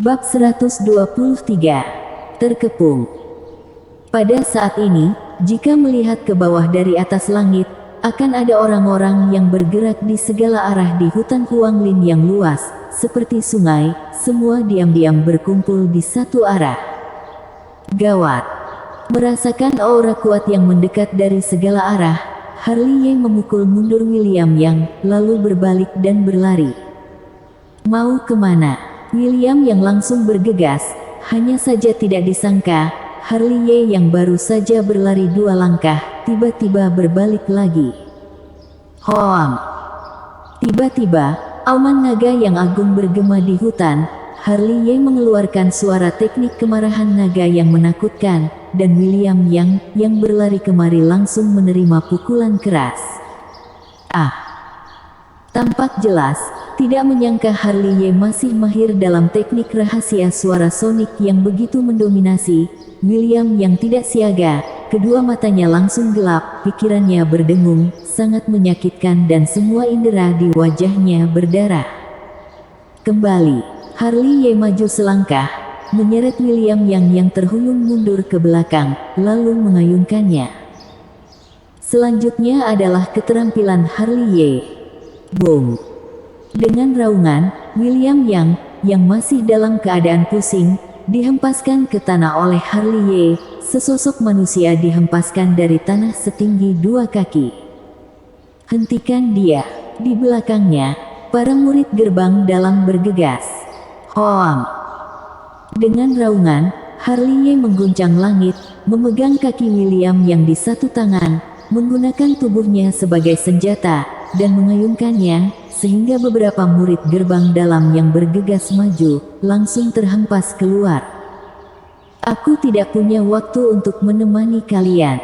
Bab 123. Terkepung. Pada saat ini, jika melihat ke bawah dari atas langit, akan ada orang-orang yang bergerak di segala arah di hutan Huanglin yang luas, seperti sungai, semua diam-diam berkumpul di satu arah. Gawat! Merasakan aura kuat yang mendekat dari segala arah, Harley Ye memukul mundur William Yang, lalu berbalik dan berlari. Mau kemana? William yang langsung bergegas, hanya saja tidak disangka, Harley Ye yang baru saja berlari 2 langkah, tiba-tiba berbalik lagi. Hoam! Tiba-tiba, auman naga yang agung bergema di hutan. Harley Ye mengeluarkan suara teknik kemarahan naga yang menakutkan, dan William yang berlari kemari langsung menerima pukulan keras. Ah! Tampak jelas, tidak menyangka Harley Ye masih mahir dalam teknik rahasia suara sonik yang begitu mendominasi. William yang tidak siaga, kedua matanya langsung gelap, pikirannya berdengung, sangat menyakitkan dan semua indera di wajahnya berdarah. Kembali, Harley Ye maju selangkah, menyeret William yang terhuyung mundur ke belakang, lalu mengayunkannya. Selanjutnya adalah keterampilan Harley Ye. Boom! Dengan raungan, William yang masih dalam keadaan pusing, dihempaskan ke tanah oleh Harley Ye. Sesosok manusia dihempaskan dari tanah setinggi 2 kaki. Hentikan dia! Di belakangnya, para murid gerbang dalam bergegas. Hoam! Dengan raungan, Harley Ye mengguncang langit, memegang kaki William yang di satu tangan, menggunakan tubuhnya sebagai senjata, dan mengayunkannya, sehingga beberapa murid gerbang dalam yang bergegas maju, langsung terhempas keluar. Aku tidak punya waktu untuk menemani kalian.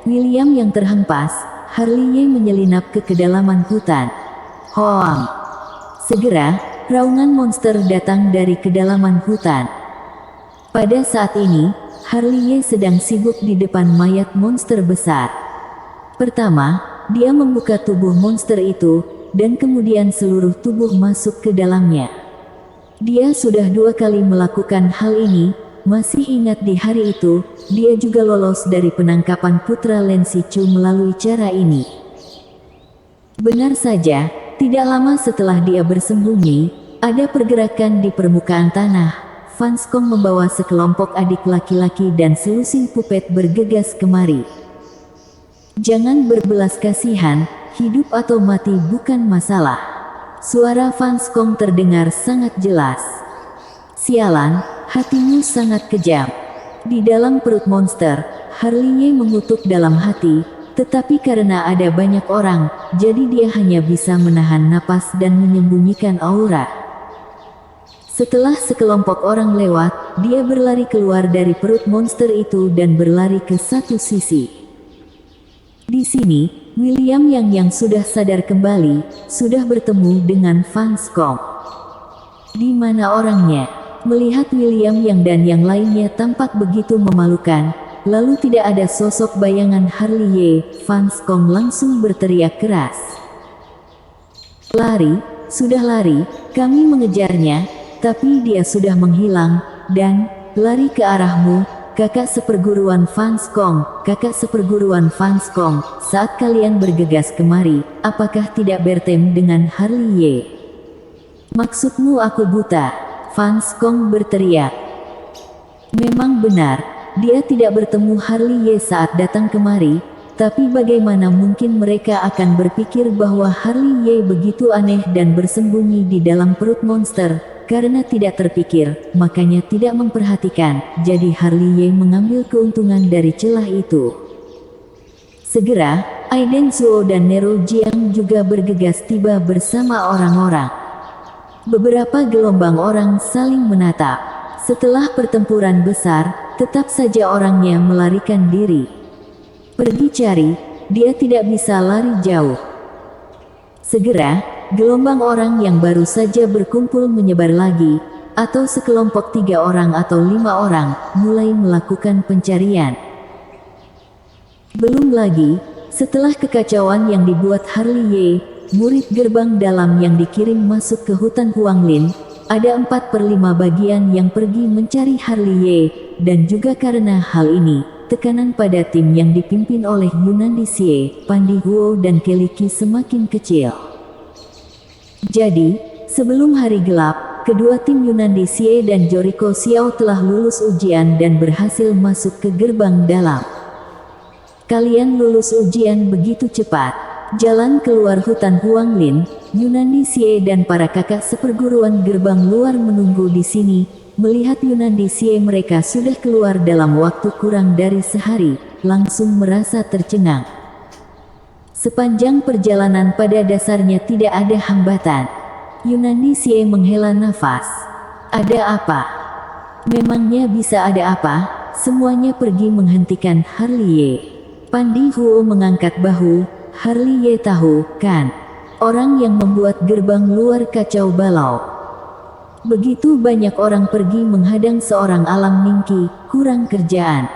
William yang terhempas, Harley Ye menyelinap ke kedalaman hutan. Hoam! Segera, raungan monster datang dari kedalaman hutan. Pada saat ini, Harley Ye sedang sibuk di depan mayat monster besar. Pertama, dia membuka tubuh monster itu, dan kemudian seluruh tubuh masuk ke dalamnya. Dia sudah 2 kali melakukan hal ini, masih ingat di hari itu, dia juga lolos dari penangkapan putra Len Sichu melalui cara ini. Benar saja, tidak lama setelah dia bersembunyi, ada pergerakan di permukaan tanah. Fanskong membawa sekelompok adik laki-laki dan selusin pupet bergegas kemari. Jangan berbelas kasihan, hidup atau mati bukan masalah. Suara Fanskong terdengar sangat jelas. Sialan, hatimu sangat kejam. Di dalam perut monster, Harley Ye mengutuk dalam hati, tetapi karena ada banyak orang, jadi dia hanya bisa menahan napas dan menyembunyikan aura. Setelah sekelompok orang lewat, dia berlari keluar dari perut monster itu dan berlari ke satu sisi. Di sini, William yang sudah sadar kembali, sudah bertemu dengan Fanskong. Di mana orangnya? Melihat William dan yang lainnya tampak begitu memalukan, lalu tidak ada sosok bayangan Harley Ye, Fanskong langsung berteriak keras. Lari, sudah lari, kami mengejarnya, tapi dia sudah menghilang, dan lari ke arahmu. Kakak seperguruan Fanskong, kakak seperguruan Fanskong, saat kalian bergegas kemari, apakah tidak bertemu dengan Harley Ye? Maksudmu aku buta? Fanskong berteriak. Memang benar, dia tidak bertemu Harley Ye saat datang kemari, tapi bagaimana mungkin mereka akan berpikir bahwa Harley Ye begitu aneh dan bersembunyi di dalam perut monster? Karena tidak terpikir, makanya tidak memperhatikan, jadi Harley Ye mengambil keuntungan dari celah itu. Segera, Aiden Zuo dan Nero Jiang juga bergegas tiba bersama orang-orang. Beberapa gelombang orang saling menatap. Setelah pertempuran besar, tetap saja orangnya melarikan diri. Pergi cari, dia tidak bisa lari jauh. Segera, gelombang orang yang baru saja berkumpul menyebar lagi, atau sekelompok 3 orang atau 5 orang, mulai melakukan pencarian. Belum lagi, setelah kekacauan yang dibuat Harley Ye, murid gerbang dalam yang dikirim masuk ke hutan Huanglin, ada 4/5 bagian yang pergi mencari Harley Ye, dan juga karena hal ini, tekanan pada tim yang dipimpin oleh Yunandi Xie, Pandi Huo dan Kelly Qi semakin kecil. Jadi, sebelum hari gelap, kedua tim Yunandi Xie dan Joriko Xiao telah lulus ujian dan berhasil masuk ke gerbang dalam. Kalian lulus ujian begitu cepat. Jalan keluar hutan Huanglin, Yunandi Xie dan para kakak seperguruan gerbang luar menunggu di sini. Melihat Yunandi Xie mereka sudah keluar dalam waktu kurang dari sehari, langsung merasa tercengang. Sepanjang perjalanan pada dasarnya tidak ada hambatan. Yunandi Xie menghela nafas. Ada apa? Memangnya bisa ada apa? Semuanya pergi menghentikan Harley Ye. Pandi Huo mengangkat bahu. Harley Ye tahu, kan? Orang yang membuat gerbang luar kacau balau. Begitu banyak orang pergi menghadang seorang Alam Ningki, kurang kerjaan.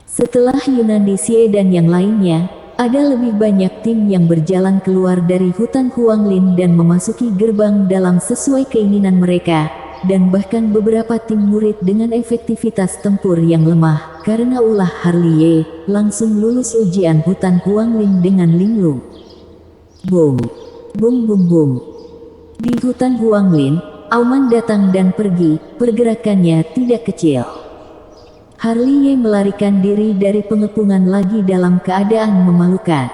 Setelah Yunandi Xie dan yang lainnya, ada lebih banyak tim yang berjalan keluar dari hutan Huanglin dan memasuki gerbang dalam sesuai keinginan mereka, dan bahkan beberapa tim murid dengan efektivitas tempur yang lemah, karena ulah Harley Ye, langsung lulus ujian hutan Huanglin dengan linglung. Boom, boom boom boom. Di hutan Huanglin, auman datang dan pergi, pergerakannya tidak kecil. Harley Ye melarikan diri dari pengepungan lagi dalam keadaan memalukan.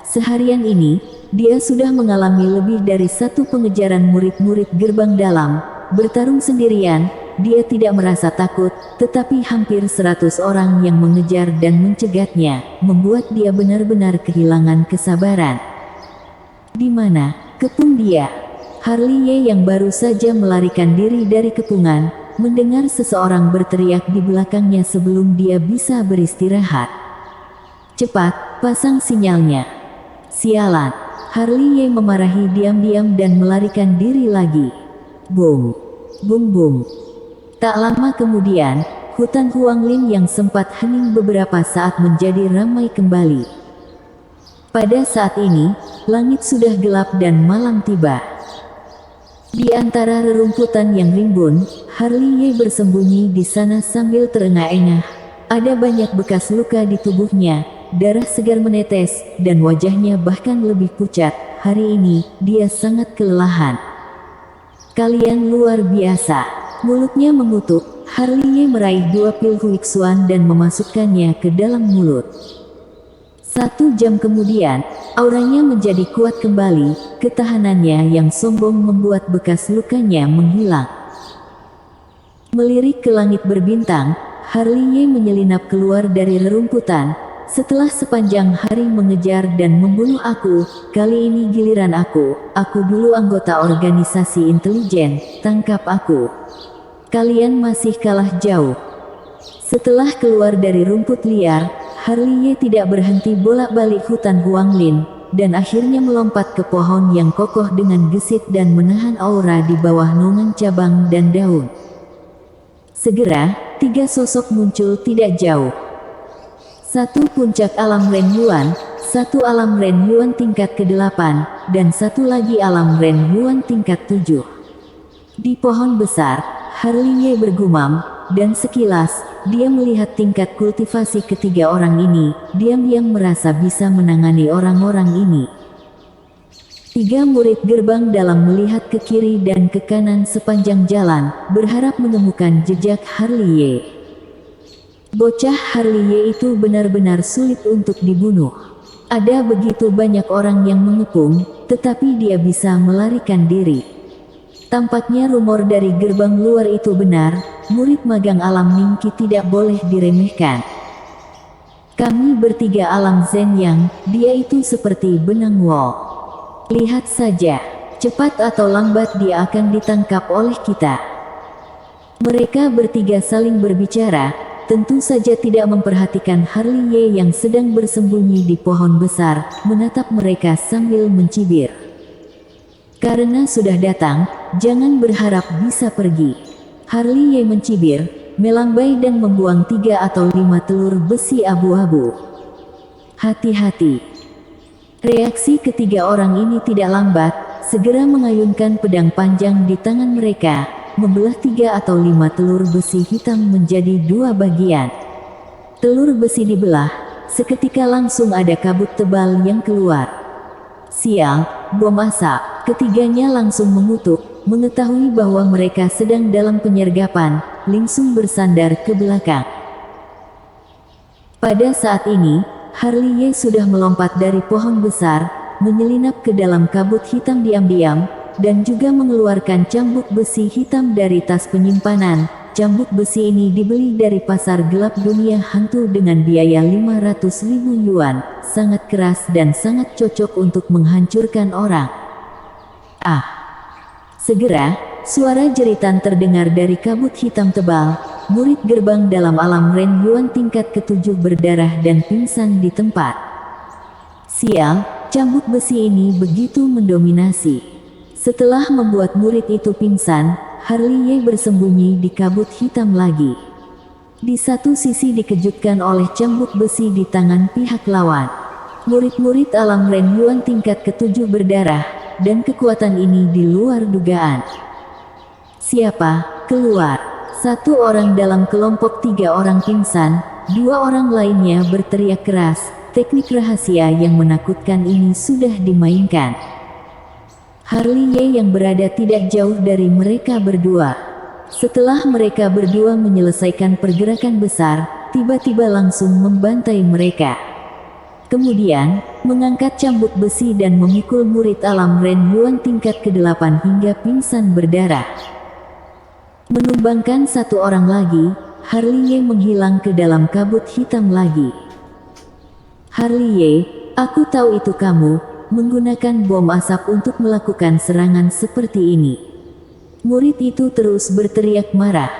Seharian ini, dia sudah mengalami lebih dari satu pengejaran murid-murid gerbang dalam. Bertarung sendirian, dia tidak merasa takut, tetapi hampir 100 orang yang mengejar dan mencegatnya, membuat dia benar-benar kehilangan kesabaran. Di mana kepung dia? Harley Ye yang baru saja melarikan diri dari kepungan, mendengar seseorang berteriak di belakangnya sebelum dia bisa beristirahat. Cepat, pasang sinyalnya. Sialan. Harley Ye memarahi diam-diam dan melarikan diri lagi. Boom, boom boom. Tak lama kemudian, hutan Huanglin yang sempat hening beberapa saat menjadi ramai kembali. Pada saat ini, langit sudah gelap dan malam tiba. Di antara rerumputan yang rimbun, Harley Ye bersembunyi di sana sambil terengah-engah. Ada banyak bekas luka di tubuhnya, darah segar menetes, dan wajahnya bahkan lebih pucat. Hari ini, dia sangat kelelahan. Kalian luar biasa. Mulutnya mengutuk, Harley Ye meraih 2 pil Huixuan dan memasukkannya ke dalam mulut. 1 jam kemudian, auranya menjadi kuat kembali, ketahanannya yang sombong membuat bekas lukanya menghilang. Melirik ke langit berbintang, Harley Ye menyelinap keluar dari rerumputan. Setelah sepanjang hari mengejar dan membunuh aku, kali ini giliran aku dulu anggota organisasi intelijen, tangkap aku. Kalian masih kalah jauh. Setelah keluar dari rumput liar, Harley Ye tidak berhenti bolak-balik hutan Huanglin, dan akhirnya melompat ke pohon yang kokoh dengan gesit dan menahan aura di bawah naungan cabang dan daun. Segera, 3 sosok muncul tidak jauh. 1 puncak alam Ren Yuan, 1 alam Ren Yuan tingkat ke-8, dan 1 lagi alam Ren Yuan tingkat 7. Di pohon besar, Harley Ye bergumam, dan sekilas, dia melihat tingkat kultivasi ketiga orang ini, diam-diam merasa bisa menangani orang-orang ini. 3 murid gerbang dalam melihat ke kiri dan ke kanan sepanjang jalan, berharap menemukan jejak Harley Ye. Bocah Harley Ye itu benar-benar sulit untuk dibunuh. Ada begitu banyak orang yang mengepung, tetapi dia bisa melarikan diri. Tampaknya rumor dari gerbang luar itu benar, murid magang alam Ningki tidak boleh diremehkan. Kami bertiga alam Zhen Yang, dia itu seperti benang wol. Lihat saja, cepat atau lambat dia akan ditangkap oleh kita. Mereka bertiga saling berbicara, tentu saja tidak memperhatikan Harley Ye yang sedang bersembunyi di pohon besar, menatap mereka sambil mencibir. Karena sudah datang, jangan berharap bisa pergi. Harley Ye mencibir, melambai dan membuang 3 atau 5 telur besi abu-abu. Hati-hati. Reaksi ketiga orang ini tidak lambat, segera mengayunkan pedang panjang di tangan mereka, membelah 3 atau 5 telur besi hitam menjadi 2 bagian. Telur besi dibelah, seketika langsung ada kabut tebal yang keluar. Sial, bom asap, ketiganya langsung mengutuk, mengetahui bahwa mereka sedang dalam penyergapan, langsung bersandar ke belakang. Pada saat ini, Harley sudah melompat dari pohon besar, menyelinap ke dalam kabut hitam diam-diam, dan juga mengeluarkan cambuk besi hitam dari tas penyimpanan. Cambuk besi ini dibeli dari pasar gelap dunia hantu dengan biaya 500.000 yuan, sangat keras dan sangat cocok untuk menghancurkan orang. Ah! Segera, suara jeritan terdengar dari kabut hitam tebal. Murid gerbang dalam alam Ren Yuan tingkat ke-7 berdarah dan pingsan di tempat. Sial, cambuk besi ini begitu mendominasi. Setelah membuat murid itu pingsan, Harley bersembunyi di kabut hitam lagi. Di satu sisi dikejutkan oleh cambuk besi di tangan pihak lawan. Murid-murid alam Ren Yuan tingkat ke-7 berdarah, dan kekuatan ini di luar dugaan. Siapa? Keluar. 1 orang dalam kelompok 3 orang pingsan, 2 orang lainnya berteriak keras. Teknik rahasia yang menakutkan ini sudah dimainkan. Harley yang berada tidak jauh dari mereka berdua. Setelah mereka berdua menyelesaikan pergerakan besar, tiba-tiba langsung membantai mereka. Kemudian, mengangkat cambuk besi dan memikul murid alam Ren Yuan tingkat ke-8 hingga pingsan berdarah. Menumbangkan 1 orang lagi, Harley menghilang ke dalam kabut hitam lagi. Harley, aku tahu itu kamu, menggunakan bom asap untuk melakukan serangan seperti ini. Murid itu terus berteriak marah.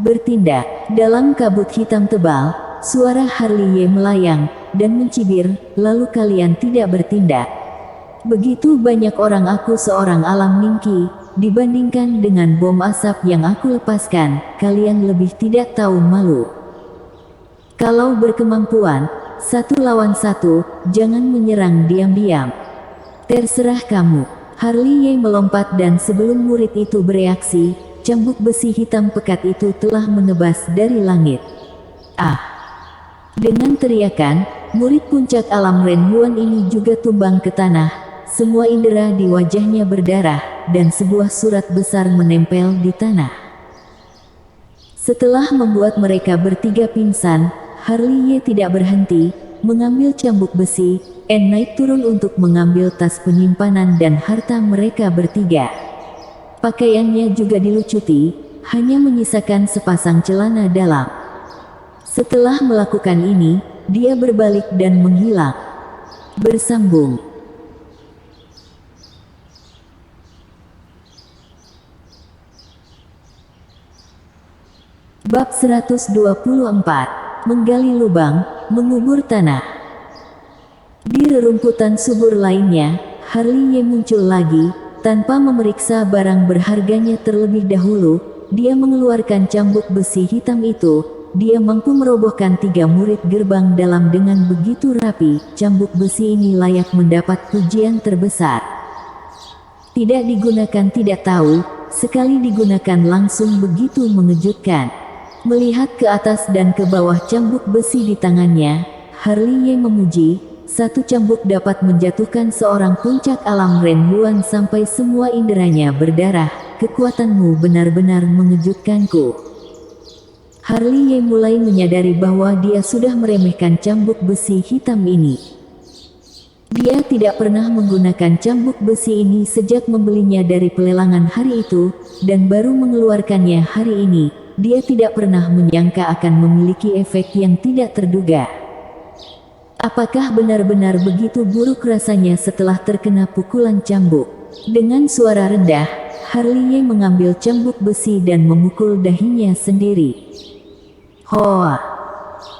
Bertindak, dalam kabut hitam tebal, suara Harley melayang, dan mencibir, lalu kalian tidak bertindak. Begitu banyak orang aku seorang alam Ningki, dibandingkan dengan bom asap yang aku lepaskan, kalian lebih tidak tahu malu. Kalau berkemampuan, 1 lawan 1, jangan menyerang diam-diam. Terserah kamu. Harley melompat dan sebelum murid itu bereaksi, cambuk besi hitam pekat itu telah menebas dari langit. Ah! Dengan teriakan, murid puncak alam Ren Yuan ini juga tumbang ke tanah. Semua indera di wajahnya berdarah, dan sebuah surat besar menempel di tanah. Setelah membuat mereka bertiga pingsan, Harley tidak berhenti, mengambil cambuk besi, naik turun untuk mengambil tas penyimpanan dan harta mereka bertiga. Pakaiannya juga dilucuti, hanya menyisakan sepasang celana dalam. Setelah melakukan ini, dia berbalik dan menghilang. Bersambung. Bab 124. Menggali lubang, mengubur tanah. Di rerumputan subur lainnya, Harley muncul lagi, tanpa memeriksa barang berharganya terlebih dahulu. Dia mengeluarkan cambuk besi hitam itu. Dia mampu merobohkan 3 murid gerbang dalam dengan begitu rapi. Cambuk besi ini layak mendapat pujian terbesar. Tidak digunakan tidak tahu, sekali digunakan langsung begitu mengejutkan. Melihat ke atas dan ke bawah cambuk besi di tangannya, Harley memuji, 1 cambuk dapat menjatuhkan seorang puncak alam Ren Yuan sampai semua inderanya berdarah. Kekuatanmu benar-benar mengejutkanku. Harley mulai menyadari bahwa dia sudah meremehkan cambuk besi hitam ini. Dia tidak pernah menggunakan cambuk besi ini sejak membelinya dari pelelangan hari itu, dan baru mengeluarkannya hari ini. Dia tidak pernah menyangka akan memiliki efek yang tidak terduga. Apakah benar-benar begitu buruk rasanya setelah terkena pukulan cambuk? Dengan suara rendah, Harley mengambil cambuk besi dan memukul dahinya sendiri. Hoa!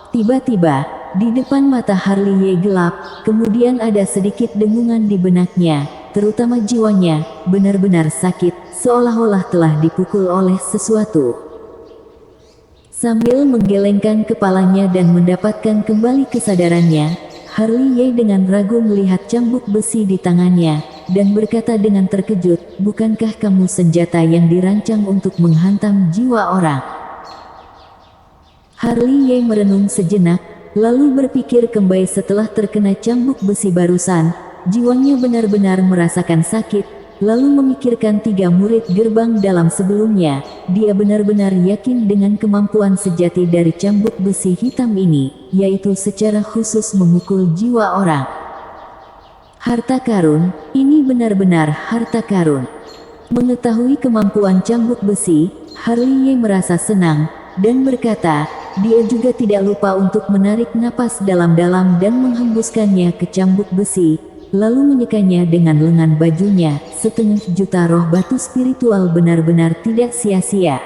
Tiba-tiba, di depan mata Harley gelap, kemudian ada sedikit dengungan di benaknya, terutama jiwanya, benar-benar sakit, seolah-olah telah dipukul oleh sesuatu. Sambil menggelengkan kepalanya dan mendapatkan kembali kesadarannya, Harley dengan ragu melihat cambuk besi di tangannya. dan berkata dengan terkejut, "Bukankah kamu senjata yang dirancang untuk menghantam jiwa orang?" Harley Ye merenung sejenak, lalu berpikir kembali setelah terkena cambuk besi barusan. Jiwanya benar-benar merasakan sakit, lalu memikirkan 3 murid gerbang dalam sebelumnya. Dia benar-benar yakin dengan kemampuan sejati dari cambuk besi hitam ini, yaitu secara khusus memukul jiwa orang. Harta karun, ini benar-benar harta karun. Mengetahui kemampuan cambuk besi, Harley Ye merasa senang, dan berkata, dia juga tidak lupa untuk menarik napas dalam-dalam dan menghembuskannya ke cambuk besi, lalu menyekanya dengan lengan bajunya. 1/2 juta roh batu spiritual benar-benar tidak sia-sia.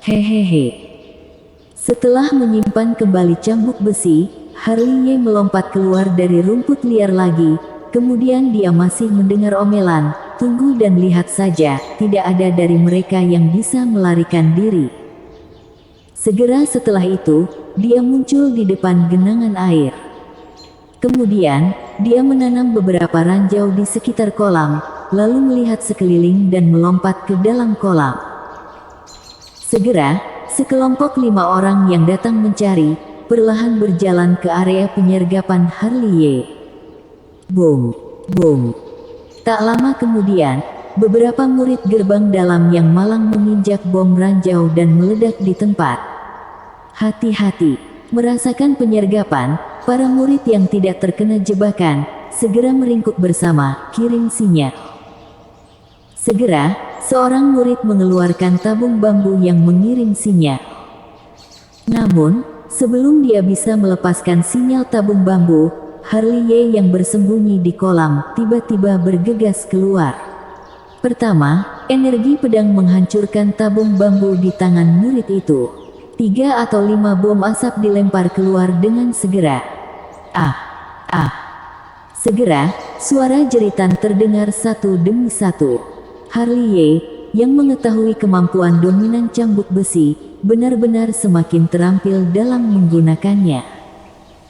Hehehe. Setelah menyimpan kembali cambuk besi, Harley Ye melompat keluar dari rumput liar lagi. Kemudian dia masih mendengar omelan, "Tunggu dan lihat saja, tidak ada dari mereka yang bisa melarikan diri." Segera setelah itu, dia muncul di depan genangan air. Kemudian, dia menanam beberapa ranjau di sekitar kolam, lalu melihat sekeliling dan melompat ke dalam kolam. Segera, sekelompok 5 orang yang datang mencari, perlahan berjalan ke area penyergapan Harley Ye. Boom, boom. Tak lama kemudian, beberapa murid gerbang dalam yang malang menginjak bom ranjau dan meledak di tempat. Hati-hati, merasakan penyergapan, para murid yang tidak terkena jebakan, segera meringkuk bersama, kirim sinyal. Segera, seorang murid mengeluarkan tabung bambu yang mengirim sinyal. Namun, sebelum dia bisa melepaskan sinyal tabung bambu, Harley Ye yang bersembunyi di kolam, tiba-tiba bergegas keluar. Pertama, energi pedang menghancurkan tabung bambu di tangan murid itu. 3 atau 5 bom asap dilempar keluar dengan segera. Ah! Ah! Segera, suara jeritan terdengar satu demi satu. Harley Ye, yang mengetahui kemampuan dominan cambuk besi, benar-benar semakin terampil dalam menggunakannya.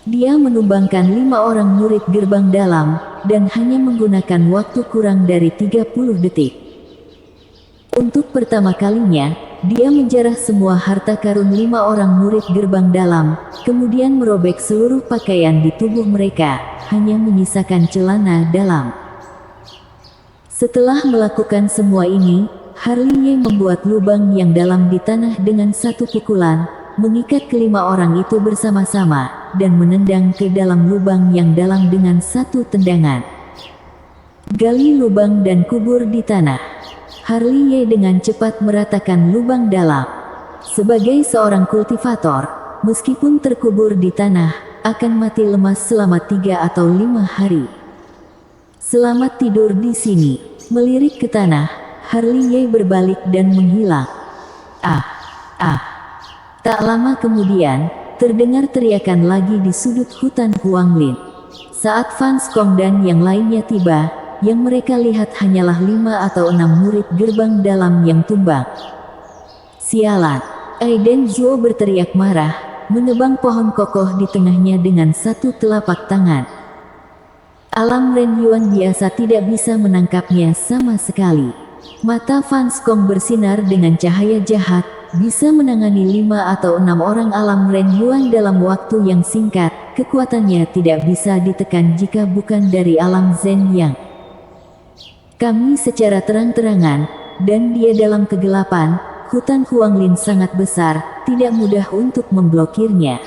Dia menumbangkan 5 orang murid gerbang dalam, dan hanya menggunakan waktu kurang dari 30 detik. Untuk pertama kalinya, dia menjarah semua harta karun 5 orang murid gerbang dalam, kemudian merobek seluruh pakaian di tubuh mereka, hanya menyisakan celana dalam. Setelah melakukan semua ini, Harley Ye membuat lubang yang dalam di tanah dengan satu pukulan, mengikat ke-5 orang itu bersama-sama, dan menendang ke dalam lubang yang dalam dengan satu tendangan. Gali lubang dan kubur di tanah. Harley Ye dengan cepat meratakan lubang dalam. Sebagai seorang kultivator, meskipun terkubur di tanah, akan mati lemas selama 3 atau 5 hari. Selamat tidur di sini. Melirik ke tanah, Harley Ye berbalik dan menghilang. Ah! Ah! Tak lama kemudian, terdengar teriakan lagi di sudut hutan Huanglin. Saat Fan Skong dan yang lainnya tiba, yang mereka lihat hanyalah 5 atau 6 murid gerbang dalam yang tumbang. Sialan! Aiden Zhuo berteriak marah, menebang pohon kokoh di tengahnya dengan satu telapak tangan. Alam Ren Yuan biasa tidak bisa menangkapnya sama sekali. Mata Fan Skong bersinar dengan cahaya jahat, bisa menangani 5 atau 6 orang alam Ren Yuan dalam waktu yang singkat. Kekuatannya tidak bisa ditekan jika bukan dari alam Zhen Yang. Kami secara terang-terangan, dan dia dalam kegelapan, hutan Huanglin sangat besar, tidak mudah untuk memblokirnya.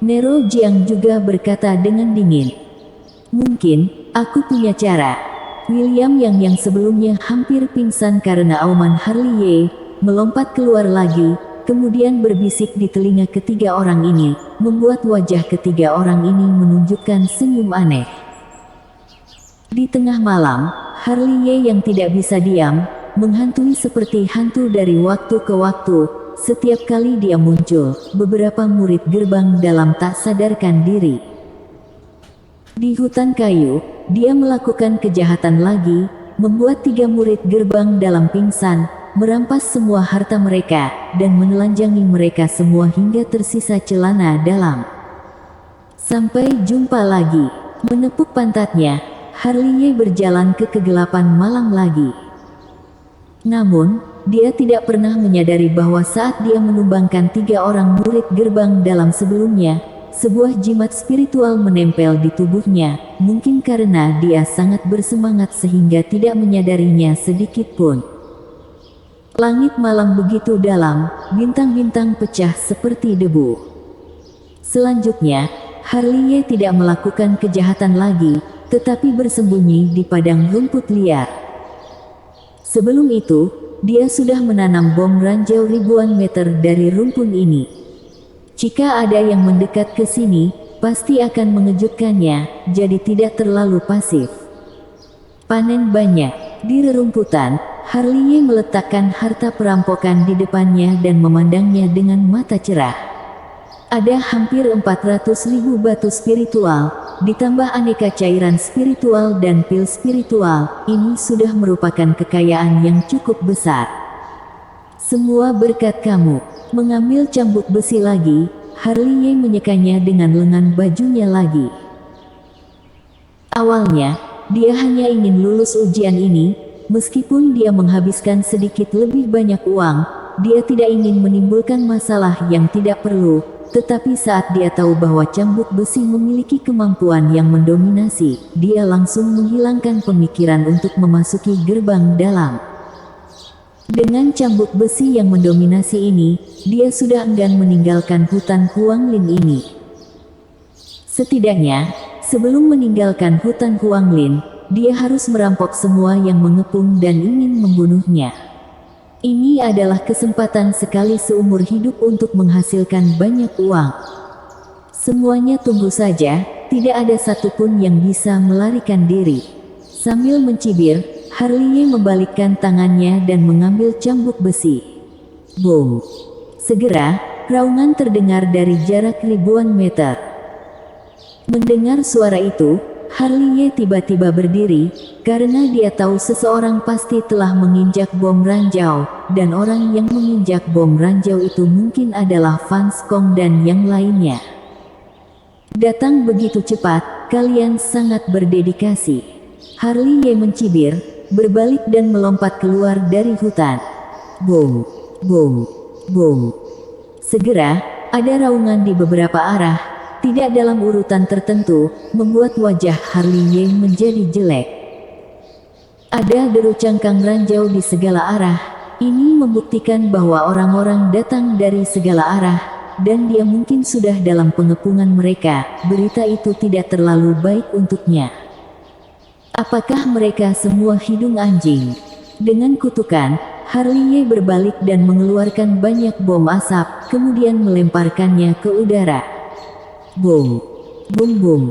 Nero Jiang juga berkata dengan dingin. Mungkin, aku punya cara. William yang sebelumnya hampir pingsan karena auman Harley Ye, melompat keluar lagi, kemudian berbisik di telinga ketiga orang ini, membuat wajah ketiga orang ini menunjukkan senyum aneh. Di tengah malam, Harley Ye yang tidak bisa diam, menghantui seperti hantu dari waktu ke waktu. Setiap kali dia muncul, beberapa murid gerbang dalam tak sadarkan diri. Di hutan kayu, dia melakukan kejahatan lagi, membuat 3 murid gerbang dalam pingsan, merampas semua harta mereka, dan menelanjangi mereka semua hingga tersisa celana dalam. Sampai jumpa lagi. Menepuk pantatnya, Harley berjalan ke kegelapan malam lagi. Namun, dia tidak pernah menyadari bahwa saat dia menumbangkan 3 orang murid gerbang dalam sebelumnya, sebuah jimat spiritual menempel di tubuhnya, mungkin karena dia sangat bersemangat sehingga tidak menyadarinya sedikit pun. Langit malam begitu dalam, bintang-bintang pecah seperti debu. Selanjutnya, Harley tidak melakukan kejahatan lagi, tetapi bersembunyi di padang rumput liar. Sebelum itu, dia sudah menanam bom ranjau ribuan meter dari rumpun ini. Jika ada yang mendekat ke sini, pasti akan mengejutkannya, jadi tidak terlalu pasif. Panen banyak. Di rerumputan, Harley meletakkan harta perampokan di depannya dan memandangnya dengan mata cerah. Ada hampir 400.000 batu spiritual, ditambah aneka cairan spiritual dan pil spiritual. Ini sudah merupakan kekayaan yang cukup besar. Semua berkat kamu. Mengambil cambuk besi lagi, Harley menyekanya dengan lengan bajunya lagi. Awalnya, dia hanya ingin lulus ujian ini, meskipun dia menghabiskan sedikit lebih banyak uang, dia tidak ingin menimbulkan masalah yang tidak perlu. Tetapi saat dia tahu bahwa cambuk besi memiliki kemampuan yang mendominasi, dia langsung menghilangkan pemikiran untuk memasuki gerbang dalam. Dengan cambuk besi yang mendominasi ini, dia sudah enggan meninggalkan hutan Huanglin ini. Setidaknya, sebelum meninggalkan hutan Huanglin, dia harus merampok semua yang mengepung dan ingin membunuhnya. Ini adalah kesempatan sekali seumur hidup untuk menghasilkan banyak uang. Semuanya tunggu saja, tidak ada satupun yang bisa melarikan diri. Sambil mencibir, Harley membalikkan tangannya dan mengambil cambuk besi. Boom! Segera, raungan terdengar dari jarak ribuan meter. Mendengar suara itu, Harley tiba-tiba berdiri, karena dia tahu seseorang pasti telah menginjak bom ranjau, dan orang yang menginjak bom ranjau itu mungkin adalah Van Skong dan yang lainnya. Datang begitu cepat, kalian sangat berdedikasi. Harley mencibir, berbalik dan melompat keluar dari hutan. Boom, boom, boom. Segera, ada raungan di beberapa arah, tidak dalam urutan tertentu, membuat wajah Harley menjadi jelek. Ada deru cangkang ranjau di segala arah. Ini membuktikan bahwa orang-orang datang dari segala arah, dan dia mungkin sudah dalam pengepungan mereka. Berita itu tidak terlalu baik untuknya. Apakah mereka semua hidung anjing? Dengan kutukan, Harley berbalik dan mengeluarkan banyak bom asap, kemudian melemparkannya ke udara. Boom, boom, boom.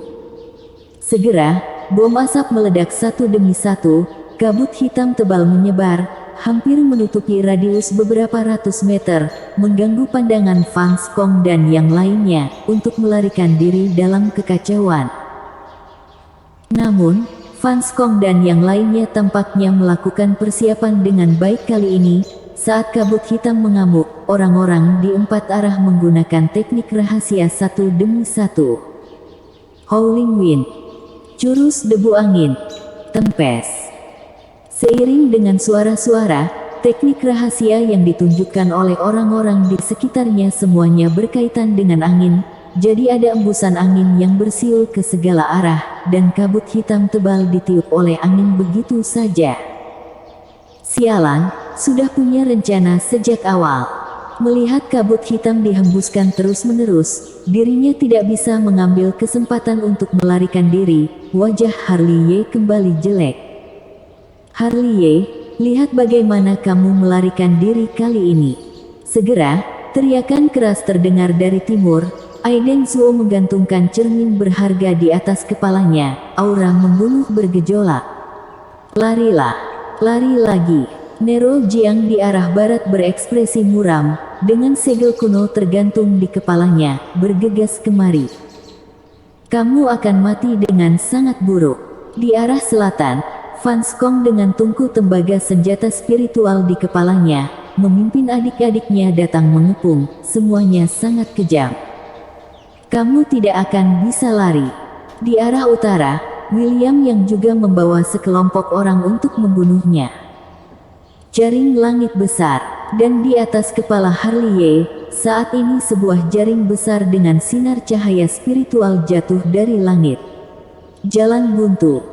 Segera, bom asap meledak satu demi satu, kabut hitam tebal menyebar, hampir menutupi radius beberapa ratus meter, mengganggu pandangan Van Skong dan yang lainnya, untuk melarikan diri dalam kekacauan. Namun, Van Skong dan yang lainnya tampaknya melakukan persiapan dengan baik kali ini. Saat kabut hitam mengamuk, orang-orang di 4 arah menggunakan teknik rahasia satu demi satu. Howling Wind, jurus debu angin, tempest. Seiring dengan suara-suara, teknik rahasia yang ditunjukkan oleh orang-orang di sekitarnya semuanya berkaitan dengan angin. Jadi ada embusan angin yang bersiul ke segala arah, dan kabut hitam tebal ditiup oleh angin begitu saja. Sialan, sudah punya rencana sejak awal. Melihat kabut hitam dihembuskan terus-menerus, dirinya tidak bisa mengambil kesempatan untuk melarikan diri. Wajah Harley kembali jelek. Harley, lihat bagaimana kamu melarikan diri kali ini. Segera, teriakan keras terdengar dari timur. Aiden Zuo menggantungkan cermin berharga di atas kepalanya. Aura membunuh bergejolak. Larilah, lari lagi. Nero Jiang di arah barat berekspresi muram, dengan segel kuno tergantung di kepalanya, bergegas kemari. Kamu akan mati dengan sangat buruk. Di arah selatan, Van Skong dengan tungku tembaga senjata spiritual di kepalanya, memimpin adik-adiknya datang mengepung, semuanya sangat kejam. Kamu tidak akan bisa lari. Di arah utara, William yang juga membawa sekelompok orang untuk membunuhnya. Jaring langit besar, dan di atas kepala Harley, saat ini sebuah jaring besar dengan sinar cahaya spiritual jatuh dari langit. Jalan buntu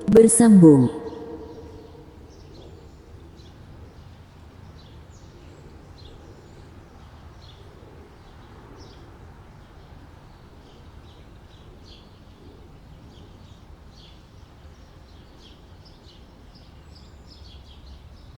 bersambung.